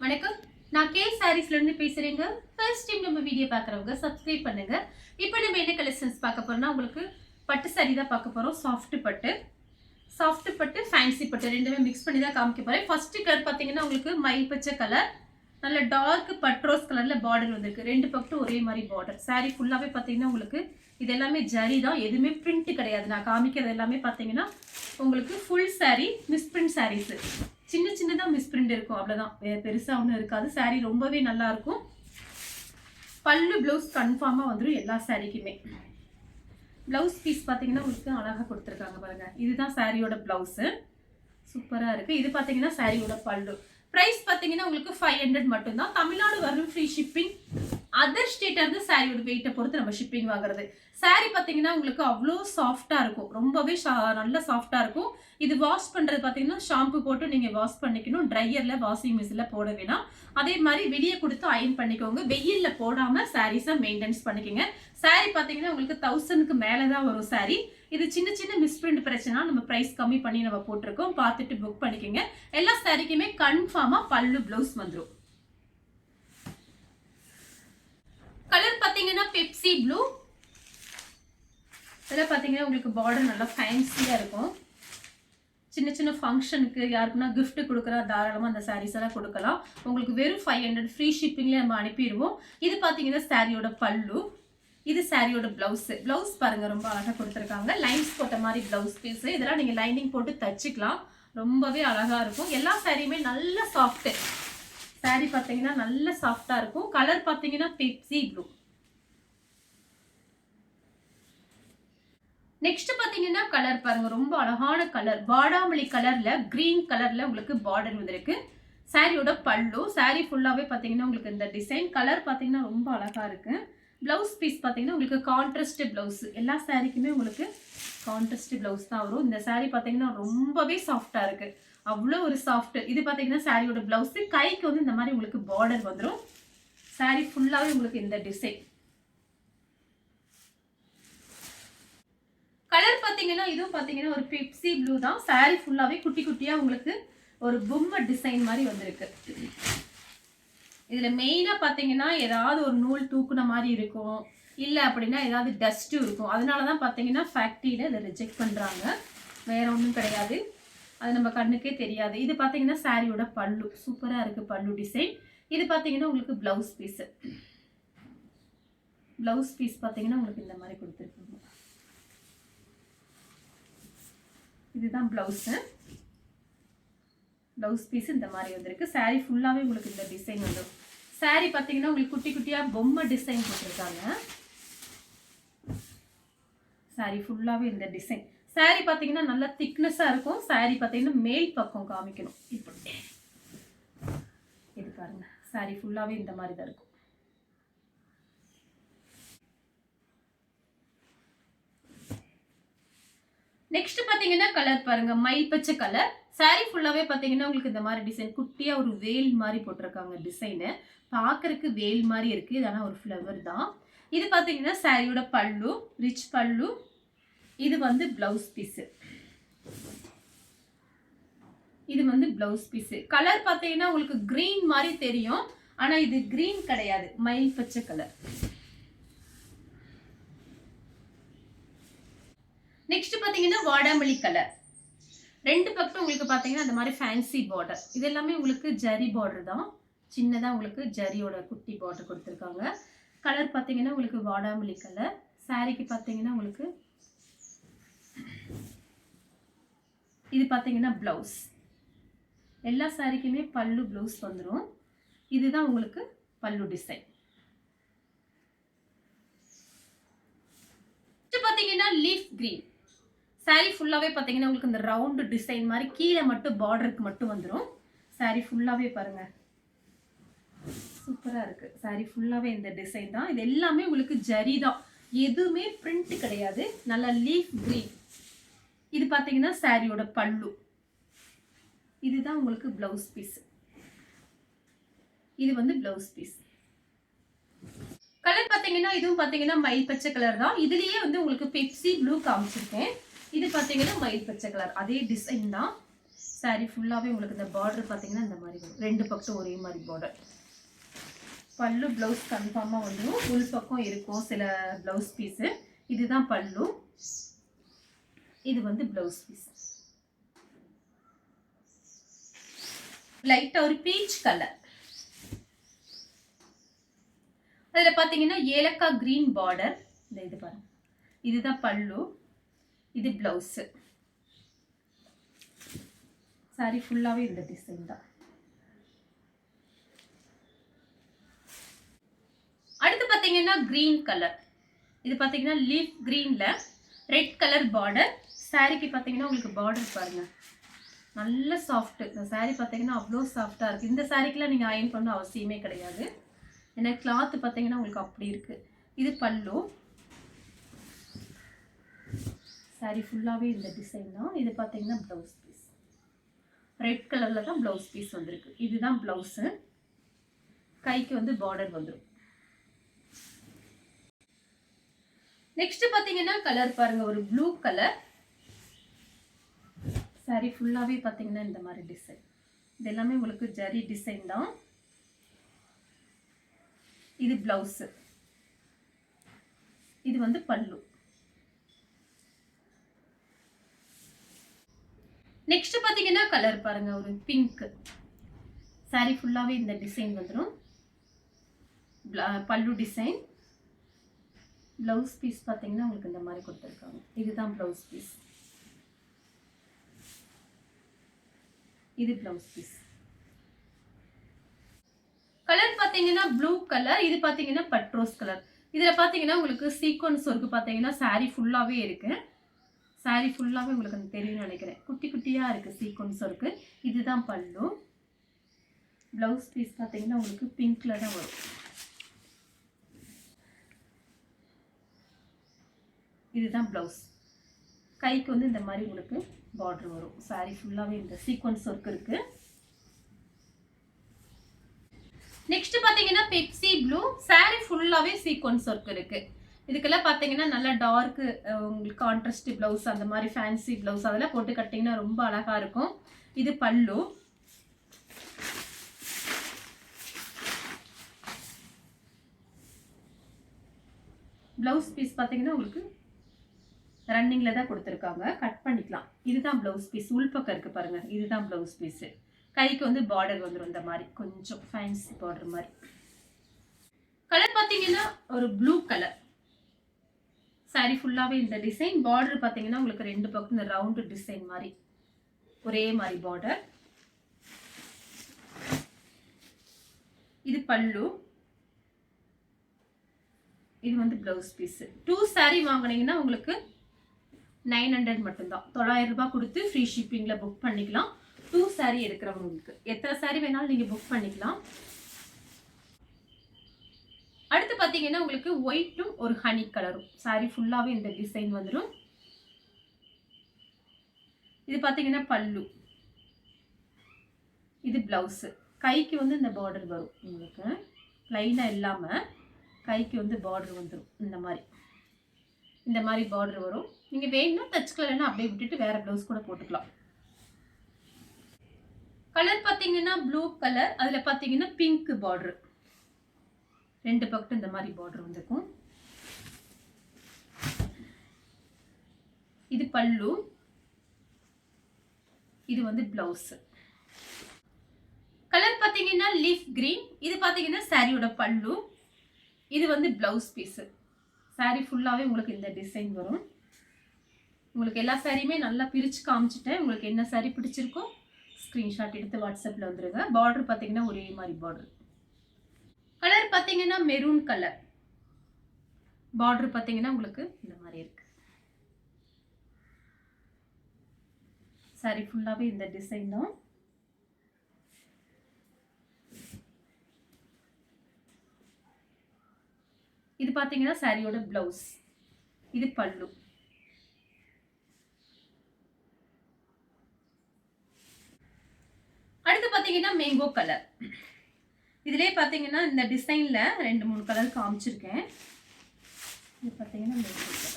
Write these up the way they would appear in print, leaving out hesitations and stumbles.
வணக்கம். நான் கே சாரீஸ்ல இருந்து பேசுறேங்க. ஃபர்ஸ்ட் டைம் நம்ம வீடியோ பார்க்குறவங்க சப்ஸ்கிரைப் பண்ணுங்க. இப்போ நம்ம என்ன கலெக்ஷன்ஸ் பார்க்க போறோம்னா உங்களுக்கு பட்டு சாரி தான் பார்க்க போறோம். சாஃப்ட் பட்டு ஃபேன்சி பட்டு ரெண்டுமே மிக்ஸ் பண்ணி தான் காமிக்க போறேன். ஃபர்ஸ்ட் கலர் பார்த்தீங்கன்னா உங்களுக்கு மயில் பச்சை கலர், நல்ல டார்க் பட்ரோஸ் கலர்ல பார்டர் வந்திருக்கு. ரெண்டு பக்கம் ஒரே மாதிரி பார்டர். சாரி ஃபுல்லாவே பார்த்தீங்கன்னா உங்களுக்கு இது எல்லாமே ஜரி தான், எதுவுமே பிரிண்ட் கிடையாது. நான் காமிக்கிறது எல்லாமே பார்த்தீங்கன்னா உங்களுக்கு full sari misprint saris. சின்ன சின்னதாக மிஸ் பிரிண்ட் இருக்கும், அவ்வளோதான், பெருசாக ஒன்றும் இருக்காது. சாரீ ரொம்பவே நல்லா இருக்கும். பல்லு ப்ளவுஸ் கன்ஃபார்மாக வந்துடும் எல்லா சாரீக்குமே. ப்ளவுஸ் பீஸ் பார்த்தீங்கன்னா உங்களுக்கு அழகாக கொடுத்துருக்காங்க பாருங்க. இதுதான் சாரியோட ப்ளவுஸு, சூப்பராக இருக்குது. இது பார்த்தீங்கன்னா சாரியோட பல்லு. ப்ரைஸ் பார்த்தீங்கன்னா உங்களுக்கு 500 மட்டும்தான். தமிழ்நாடு வரும் ஃப்ரீ ஷிப்பிங். அதர் ஸ்டேட்டாக இருந்து சாரியோட வெயிட்டை பொறுத்து நம்ம ஷிப்பிங் வாங்குறது. சாரி பார்த்தீங்கன்னா உங்களுக்கு அவ்வளோ சாஃப்டாக இருக்கும், ரொம்பவே நல்ல சாஃப்டாக இருக்கும். இது வாஷ் பண்ணுறது பார்த்தீங்கன்னா ஷாம்பு போட்டு நீங்கள் வாஷ் பண்ணிக்கணும். ட்ரையரில் வாஷிங் மிஷினில் போட வேணாம். அதே மாதிரி வெளியே கொடுத்து அயன் பண்ணிக்கோங்க. வெயிலில் போடாமல் சாரீஸை மெயின்டைன்ஸ் பண்ணிக்கோங்க. சாரி பார்த்தீங்கன்னா உங்களுக்கு 1000க்கு மேலே தான் வரும் சாரி. இது சின்ன சின்ன மிஸ்பிரிண்ட் பிரச்சனை, நம்ம ப்ரைஸ் கம்மி பண்ணி நம்ம போட்டிருக்கோம். பார்த்துட்டு புக் பண்ணிக்கோங்க. எல்லா சாரிக்குமே கன்ஃபார்மாக பல்லு ப்ளவுஸ் வந்துடும். கலர் பார்த்தீங்கன்னா பெப்சி ப்ளூ. இதில் பார்த்தீங்கன்னா உங்களுக்கு பார்டர் நல்லா ஃபேன்சியாக இருக்கும். சின்ன சின்ன ஃபங்க்ஷனுக்கு யாருக்குன்னா கிஃப்ட் கொடுக்குறா தாராளமாக அந்த சாரீஸ் எல்லாம் கொடுக்கலாம். உங்களுக்கு வெறும் 500 ஃப்ரீ ஷிப்பிங்லேயே நம்ம அனுப்பிடுவோம். இது பார்த்தீங்கன்னா சாரியோட பல்லு, இது சாரியோட பிளவுஸ். பிளவுஸ் பாருங்க ரொம்ப அழகாக கொடுத்துருக்காங்க. லைன்ஸ் போட்ட மாதிரி பிளவுஸ் பீஸ். இதெல்லாம் நீங்கள் லைனிங் போட்டு தச்சுக்கலாம், ரொம்பவே அழகாக இருக்கும். எல்லா சாரியுமே நல்ல சாஃப்ட் சாரி பார்த்தீங்கன்னா நல்ல சாஃப்டாக இருக்கும். கலர் பார்த்தீங்கன்னா பெப்சி ப்ளூ. நெக்ஸ்ட் பார்த்தீங்கன்னா கலர் பாருங்க, ரொம்ப அழகான கலர், பாடாமல்லி கலர்ல கிரீன் கலர்ல உங்களுக்கு பார்டர் வந்திருக்கு. சாரியோட பல்லு. சாரி ஃபுல்லாவே பார்த்தீங்கன்னா உங்களுக்கு இந்த டிசைன். கலர் பார்த்தீங்கன்னா ரொம்ப அழகா இருக்கு. பிளவுஸ் பீஸ் பார்த்தீங்கன்னா உங்களுக்கு கான்ட்ராஸ்ட் பிளவுஸ். எல்லா சாரிக்குமே உங்களுக்கு கான்ட்ராஸ்ட் பிளவுஸ் தான் வரும். இந்த சாரி பார்த்தீங்கன்னா ரொம்பவே சாஃப்டா இருக்கு, அவ்வளோ ஒரு சாஃப்ட். இது பார்த்தீங்கன்னா சாரியோட பிளவுஸ். கைக்கு வந்து இந்த மாதிரி உங்களுக்கு பார்டர் வந்துடும். சாரி ஃபுல்லாவே உங்களுக்கு இந்த டிசைன். கலர் பார்த்தீங்கன்னா இதுவும் பார்த்தீங்கன்னா ஒரு பெப்சி ப்ளூ தான். சாரி ஃபுல்லாவே குட்டி குட்டியா உங்களுக்கு ஒரு பொம்மை டிசைன் மாதிரி வந்திருக்கு. இதுல மெயினா பார்த்தீங்கன்னா ஏதாவது ஒரு நூல் தூக்குன மாதிரி இருக்கும், இல்லை அப்படின்னா ஏதாவது டஸ்ட்டும் இருக்கும். அதனாலதான் பார்த்தீங்கன்னா ஃபேக்டரியில இதை ரிஜெக்ட் பண்றாங்க, வேற ஒன்றும் கிடையாது. அது நம்ம கண்ணுக்கே தெரியாது. இது பார்த்தீங்கன்னா சாரியோட பல்லு, சூப்பரா இருக்கு பல்லு டிசைன். இது பார்த்தீங்கன்னா உங்களுக்கு பிளவுஸ் பீஸ். பிளவுஸ் பீஸ் பார்த்தீங்கன்னா உங்களுக்கு இந்த மாதிரி கொடுத்துருக்காங்க. இதுதான் பிளவுஸ். பிளவுஸ் பீஸ் இந்த மாதிரி வந்திருக்கு. சாரி ஃபுல்லாவே உங்களுக்கு இந்த டிசைன் வந்துடும். சாரி பார்த்தீங்கன்னா உங்களுக்கு குட்டி குட்டியா பொம்மை டிசைன் போட்டிருக்காங்க. சாரி ஃபுல்லாவே இந்த டிசைன். சாரி பார்த்தீங்கன்னா நல்லா திக்னஸா இருக்கும். சாரி பார்த்தீங்கன்னா மேல் பக்கம் காமிக்கணும். இப்படி இது பாருங்க, சாரி ஃபுல்லாவே இந்த மாதிரி தான் இருக்கும். நெக்ஸ்ட் பார்த்தீங்கன்னா கலர் பாருங்க, மயில் பச்சை கலர். சாரி ஃபுல்லாவே பார்த்தீங்கன்னா உங்களுக்கு இந்த மாதிரி டிசைன், குட்டியா ஒரு வேல் மாதிரி போட்டிருக்காங்க டிசைனு. பார்க்கறதுக்கு வேல் மாதிரி இருக்கு, இதெல்லாம் ஒரு ஃப்ளவர் தான். இது பார்த்தீங்கன்னா சாரியோட பல்லு, ரிச் பல்லு. இது வந்து பிளவுஸ் பீஸ். இது வந்து பிளவுஸ் பீஸ். கலர் பார்த்தீங்கன்னா உங்களுக்கு கிரீன் மாதிரி தெரியும், ஆனா இது கிரீன் கிடையாது, மயில் பச்சை கலர். நெக்ஸ்ட் பார்த்தீங்கன்னா வாடாமல்லி கலர். ரெண்டு பக்கம் உங்களுக்கு பார்த்தீங்கன்னா அந்த மாதிரி ஃபேன்சி பார்டர். இது எல்லாமே உங்களுக்கு ஜரி பார்டர் தான், சின்னதாக உங்களுக்கு ஜரியோட குட்டி பார்டர் கொடுத்துருக்காங்க. கலர் பார்த்தீங்கன்னா உங்களுக்கு வாடாமல்லி கலர். சாரிக்கு பார்த்தீங்கன்னா உங்களுக்கு இது பார்த்தீங்கன்னா பிளவுஸ். எல்லா சாரிக்குமே பல்லு பிளவுஸ் வந்துடும். இதுதான் உங்களுக்கு பல்லு டிசைன். பார்த்தீங்கன்னா லீஃப் கிரீன். சாரி ஃபுல்லாவே பார்த்தீங்கன்னா உங்களுக்கு இந்த ரவுண்டு டிசைன் மாதிரி கீழே மட்டும் பார்டருக்கு மட்டும் வந்துடும். சாரி ஃபுல்லாவே பாருங்க, சூப்பரா இருக்கு. சாரி ஃபுல்லாவே இந்த டிசைன் தான். இது எல்லாமே உங்களுக்கு ஜரி தான், எதுவுமே பிரிண்ட் கிடையாது. நல்ல லீஃப் கிரீன். இது பார்த்தீங்கன்னா சாரியோட பல்லு. இதுதான் உங்களுக்கு பிளவுஸ் பீஸ். இது வந்து பிளவுஸ் பீஸ். கலர் பார்த்தீங்கன்னா இதுவும் பார்த்தீங்கன்னா மயில் பச்சை கலர் தான். இதுலயே வந்து உங்களுக்கு பெப்சி ப்ளூ காமிச்சிருக்கேன். இது பார்த்தீங்கன்னா மயில் பச்சை கலர், அதே டிசைன் தான். saree ஃபுல்லாவே உங்களுக்கு இந்த border பாத்தீங்கன்னா இந்த மாதிரி வரும். ரெண்டு பக்கம் ஒரே மாதிரி border. பல்லு ப்ளவுஸ் கன்ஃபார்மா வந்துரும். உள் பக்கம் இருக்கும் சில ப்ளவுஸ் பீஸ். இதுதான் பல்லு. இது வந்து ப்ளவுஸ் பீஸ். லைட்டா ஒரு பீச் கலர். அதுல பாத்தீங்கன்னா ஏலக்காய் கிரீன் பார்டர். இது பாருங்க. இதுதான் பல்லு. இது ப்ளவுஸ். saree ஃபுல்லாவே இந்த டிசைன் தான். அடுத்து பாத்தீங்கன்னா கிரீன் கலர். இது பாத்தீங்கன்னா லீஃப் கிரீன்ல ரெட் கலர் பார்டர். சாரிக்கு பாத்தீங்கன்னா உங்களுக்கு பார்டர் பாருங்க நல்ல சாஃப்ட். இந்த saree பாத்தீங்கன்னா அவ்வளோ சாஃப்டா இருக்கு. இந்த சாரிக்குலாம் நீங்க அயர்ன் பண்ண அவசியமே கிடையாது. ஏன்னா கிளாத் பாத்தீங்கன்னா உங்களுக்கு அப்படி இருக்கு. இது பல்லு. saree ஃபுல்லாவே இந்த டிசைன் தான். இது பாத்தீங்கன்னா ப்ளவுஸ் பீஸ். ரெட் கலர்ல தான் ப்ளவுஸ் பீஸ் வந்திருக்கு. இதுதான் ப்ளவுஸ். கைக்கு வந்து பார்டர் வந்துரும். நெக்ஸ்ட் பாத்தீங்கன்னா கலர் பாருங்க ஒரு ப்ளூ கலர். saree ஃபுல்லாவே பாத்தீங்கன்னா இந்த மாதிரி டிசைன். இது எல்லாமே உங்களுக்கு ஜரி டிசைன் தான். இது ப்ளவுஸ். இது வந்து பல்லு. நெக்ஸ்ட் பாத்தீங்கன்னா கலர் பாருங்க ஒரு பிங்க். saree ஃபுல்லாவே இந்த டிசைன் வந்துரும். பல்லு டிசைன். ப்ளவுஸ் பீஸ் பாத்தீங்கன்னா உங்களுக்கு இந்த மாதிரி கொடுத்திருக்காங்க. இதுதான் ப்ளவுஸ் பீஸ். இது ப்ளவுஸ் பீஸ். கலர் பாத்தீங்கன்னா ப்ளூ கலர். இது பாத்தீங்கன்னா பட்ரோஸ் கலர். இதுல பாத்தீங்கன்னா உங்களுக்கு சீக்வன்ஸ் ஒர்க் பாத்தீங்கன்னா saree ஃபுல்லாவே இருக்கு. saree ஃபுல்லாவே உங்களுக்கு தெரியும் நினைக்கிறேன். குட்டி குட்டியா இருக்கு சீக்வன்ஸ் ஒர்க். இதுதான் பல்லு. ப்ளவுஸ் பீஸ் பாத்தீங்கன்னா உங்களுக்கு பிங்க்ல தான் வரும். இதுதான் ப்ளவுஸ். கைக்கு வந்து இந்த மாதிரி உங்களுக்கு பார்டர் வரும். saree ஃபுல்லாவே இந்த சீக்வன்ஸ் ஒர்க் இருக்கு. நெக்ஸ்ட் பாத்தீங்கன்னா பெப்சி ப்ளூ. saree ஃபுல்லாவே சீக்வன்ஸ் ஒர்க் இருக்கு. இதுக்கெல்லாம் பாத்தீங்கன்னா நல்ல டார்க் உங்களுக்கு கான்ட்ராஸ்ட் ப்ளவுஸ் அந்த மாதிரி ஃபேன்சி ப்ளவுஸ் அதெல்லாம் போட்டு கட்டிங்கன்னா ரொம்ப அழகா இருக்கும். இது பல்லு. ப்ளவுஸ் பீஸ் பாத்தீங்கன்னா உங்களுக்கு ரன்னிங்ல தான் கொடுத்திருக்காங்க. கட் பண்ணிக்கலாம். இதுதான் ப்ளவுஸ் பீஸ். உள் பக்கம் இருக்கு பாருங்க. இதுதான் ப்ளவுஸ் பீஸ். கைக்கு வந்து பார்டர் வந்துரும் இந்த மாதிரி கொஞ்சம் ஃபேன்சி பார்டர் மாதிரி. கலர் பாத்தீங்கன்னா ஒரு ப்ளூ கலர். saree ஃபுல்லாவே இந்த டிசைன். பார்டர் பாத்தீங்கன்னா உங்களுக்கு ரெண்டு பக்கம் இந்த ரவுண்ட் டிசைன் மாதிரி ஒரே மாதிரி பார்டர். இது பல்லு. இது வந்து ப்ளவுஸ் பீஸ். 2 saree வாங்குனீங்கன்னா உங்களுக்கு 900 மட்டும்தான். 900 ரூபாய் கொடுத்து ஃப்ரீ ஷிப்பிங்ல புக் பண்ணிக்கலாம். 2 saree எடுக்கிறவங்களுக்கு எத்தனை saree வேணாலும் நீங்க புக் பண்ணிக்கலாம். அடுத்து பாத்தீங்கன்னா உங்களுக்கு ஒயிட்டும் ஒரு ஹனி கலரும். saree ஃபுல்லாவே இந்த டிசைன் வந்துடும். இது பாத்தீங்கன்னா பல்லு. இது ப்ளவுஸ். கைக்கு வந்து இந்த பார்டர் வரும். உங்களுக்கு லைனா இல்லாம கைக்கு வந்து பார்டர் வந்துடும். இந்த மாதிரி பார்டர் வரும். நீங்க வேணும்னா தச்சுக்கலன்னா அப்படியே விட்டுட்டு வேற ப்ளவுஸ் கூட போட்டுக்கலாம். கலர் பாத்தீங்கன்னா ப்ளூ கலர். அதுல பாத்தீங்கன்னா பிங்க் பார்டர். ரெண்டு பக்கம் இந்த மாதிரி பார்டர் வந்துக்கும். இது பல்லு. இது வந்து ப்ளவுஸ். கலர் பாத்தீங்கன்னா லீஃப் கிரீன். இது பாத்தீங்கன்னா சாரியோட பல்லு. இது வந்து ப்ளவுஸ் பீஸ். saree ஃபுல்லாவே உங்களுக்கு இந்த டிசைன் வரும். உங்களுக்கு எல்லா சாரியுமே நல்லா பிரிச்சு காமிச்சிட்டேன். உங்களுக்கு என்ன saree பிடிச்சிருக்கோ ஸ்கிரீன்ஷாட் எடுத்து வாட்ஸ்அப்ல வந்துருங்க. பார்டர் பாத்தீங்கன்னா ஒரே மாதிரி பார்டர். கலர் பாத்தீங்கன்னா மெரூன் கலர். பார்டர் பாத்தீங்கன்னா உங்களுக்கு இந்த மாதிரி இருக்கு. saree ஃபுல்லாவே இந்த டிசைன் தான். இது பாத்தீங்கன்னா சாரியோட ப்ளவுஸ். இது பல்லு. அடுத்து பாத்தீங்கன்னா மேங்கோ கலர். இதுலயே பாத்தீங்கன்னா இந்த டிசைன்ல 2-3 கலர் காமிச்சிருக்கேன். இது பாத்தீங்கன்னா மேங்கோ கலர்.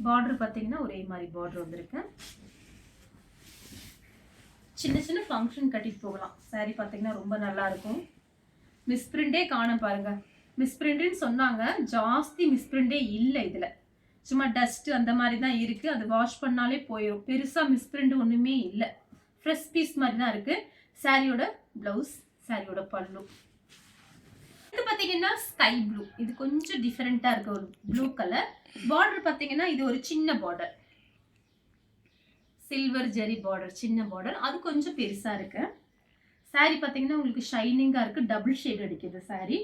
பார்டர் பார்த்தீங்கன்னா ஒரே மாதிரி பார்டர் வந்திருக்கு. சின்ன சின்ன ஃபங்க்ஷன் கட்டிட்டு போகலாம். சாரி பார்த்தீங்கன்னா ரொம்ப நல்லா இருக்கும். மிஸ்பிரிண்டே காண பாருங்க. மிஸ்பிரிண்ட்னு சொன்னாங்க, ஜாஸ்தி மிஸ்பிரிண்டே இல்லை இதில். சும்மா டஸ்ட்டு அந்த மாதிரி தான் இருக்குது. அது வாஷ் பண்ணாலே போயிடும். பெருசாக மிஸ்பிரிண்ட் ஒன்றுமே இல்லை. ஃப்ரெஷ் பீஸ் மாதிரி தான் இருக்குது. சாரியோட ப்ளவுஸ், சாரியோட பல்லு. இது பார்த்தீங்கன்னா ஸ்கை ப்ளூ. இது கொஞ்சம் டிஃப்ரெண்ட்டாக இருக்குது, ஒரு ப்ளூ கலர். பார்டர் பார்த்தீங்கன்னா இது ஒரு சின்ன பார்டர், சில்வர் ஜெரி பார்டர், சின்ன பார்டர். அது கொஞ்சம் பெருசாக இருக்கு. சாரி பார்த்தீங்கன்னா உங்களுக்கு ஷைனிங்காக இருக்குது. டபுள் ஷேட் அடிக்குது சாரி.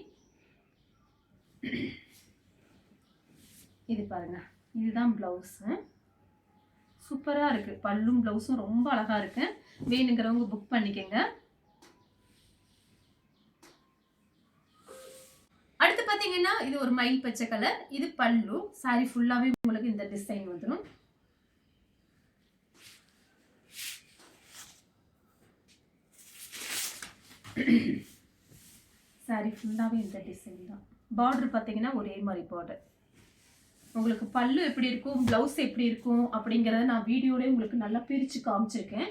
இது பாருங்க, இதுதான் ப்ளவுஸு. சூப்பராக இருக்குது. பல்லும் ப்ளவுஸும் ரொம்ப அழகாக இருக்கு. வேணுங்கிறவங்க புக் பண்ணிக்கோங்க. அடுத்து பார்த்தீங்கன்னா இது ஒரு மயில் பச்சை கலர். இது பல்லு. சாரி ஃபுல்லாகவே உங்களுக்கு இந்த டிசைன் வந்துடும். சாரி ஃபுல்லாகவே இந்த டிசைன் தான். பார்டர் பார்த்தீங்கன்னா ஒரே மாதிரி பார்டர். உங்களுக்கு பல்லு எப்படி இருக்கும், ப்ளவுஸ் எப்படி இருக்கும் அப்படிங்கிறத நான் வீடியோலேயே உங்களுக்கு நல்லா பிரித்து காமிச்சிருக்கேன்.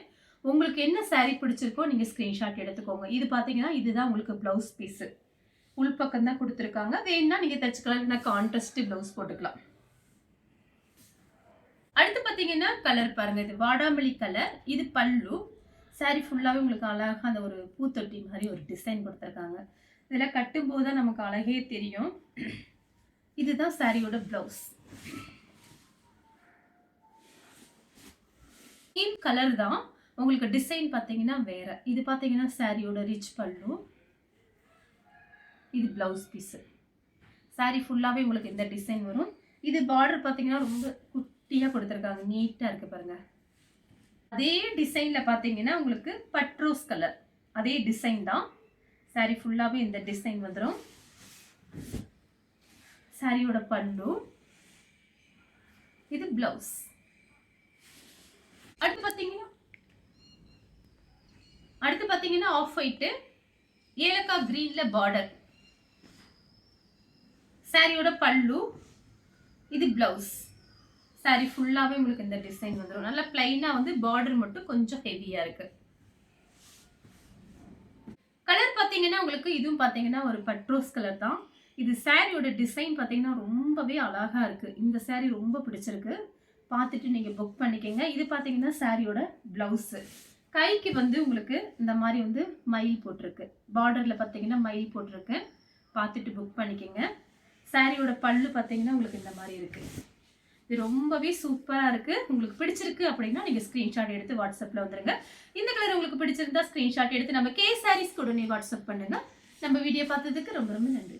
உங்களுக்கு என்ன சாரீ பிடிச்சிருக்கோ நீங்கள் ஸ்க்ரீன்ஷாட் எடுத்துக்கோங்க. இது பார்த்தீங்கன்னா இதுதான் உங்களுக்கு ப்ளவுஸ் பீஸு. உள்பக்கம் தான் கொடுத்துருக்காங்க. வேணும்னா நீங்கள் தைச்சிக்கலாம், இல்லைன்னா கான்ட்ராஸ்ட் ப்ளவுஸ் போட்டுக்கலாம். அடுத்து பார்த்தீங்கன்னா கலர் பாருங்க, இது வாடாமல்லி கலர். இது பல்லு. சாரி ஃபுல்லாகவே உங்களுக்கு அழகாக அந்த ஒரு பூத்தொட்டி மாதிரி ஒரு டிசைன் கொடுத்துருக்காங்க. இதெல்லாம் கட்டும்போது தான் நமக்கு அழகே தெரியும். இதுதான் சாரியோட ப்ளவுஸ். சேம் கலர் தான், உங்களுக்கு டிசைன் பார்த்தீங்கன்னா வேற. இது பார்த்தீங்கன்னா சாரியோட ரிச் பல்லு. இது ப்ளவுஸ் பீஸு. சாரி ஃபுல்லாகவே உங்களுக்கு இந்த டிசைன் வரும். இது பார்டர் பார்த்தீங்கன்னா ரொம்ப குட்டியாக கொடுத்துருக்காங்க, நீட்டாக இருக்குது பாருங்க. அதே டிசைனில் பார்த்தீங்கன்னா உங்களுக்கு பட்ரோஸ் கலர், அதே டிசைன் தான். சாரி ஃபுல்லாகவே இந்த டிசைன் வந்துடும். சாரியோட பல்லு. இது ப்ளவுஸ். அடுத்து பார்த்தீங்கன்னா ஆஃப் ஒயிட்டு, ஏலக்காய் கிரீன்ல பார்டர். சாரியோட பல்லு. இது ப்ளவுஸ். சாரி ஃபுல்லாகவே உங்களுக்கு இந்த டிசைன் வந்துடும். நல்லா பிளைனாக வந்து பார்டர் மட்டும் கொஞ்சம் ஹெவியாக இருக்குது. கலர் பார்த்தீங்கன்னா உங்களுக்கு இதுவும் பார்த்தீங்கன்னா ஒரு பட்ரோஸ் கலர் தான். இது சாரியோட டிசைன் பார்த்தீங்கன்னா ரொம்பவே அழகாக இருக்குது. இந்த சாரி ரொம்ப பிடிச்சிருக்கு. பார்த்துட்டு நீங்கள் புக் பண்ணிக்கோங்க. இது பார்த்தீங்கன்னா சாரியோட ப்ளவுஸு. கைக்கு வந்து உங்களுக்கு இந்த மாதிரி வந்து மயில் போட்டிருக்கு. பார்டரில் பார்த்தீங்கன்னா மயில் போட்டிருக்கு. பார்த்துட்டு புக் பண்ணிக்கோங்க. சாரியோட பல்லு பார்த்தீங்கன்னா உங்களுக்கு இந்த மாதிரி இருக்குது. இது ரொம்பவே சூப்பராக இருக்குது. உங்களுக்கு பிடிச்சிருக்கு அப்படின்னா நீங்கள் ஸ்க்ரீன்ஷாட் எடுத்து வாட்ஸ்அப்பில் வந்துடுங்க. இந்த கலர் உங்களுக்கு பிடிச்சிருந்தா ஸ்க்ரீன்ஷாட் எடுத்து நம்ம கே சாரீஸ்க்கு உடனே வாட்ஸ்அப் பண்ணுங்கள். நம்ம வீடியோ பார்த்ததுக்கு ரொம்ப ரொம்ப நன்றி.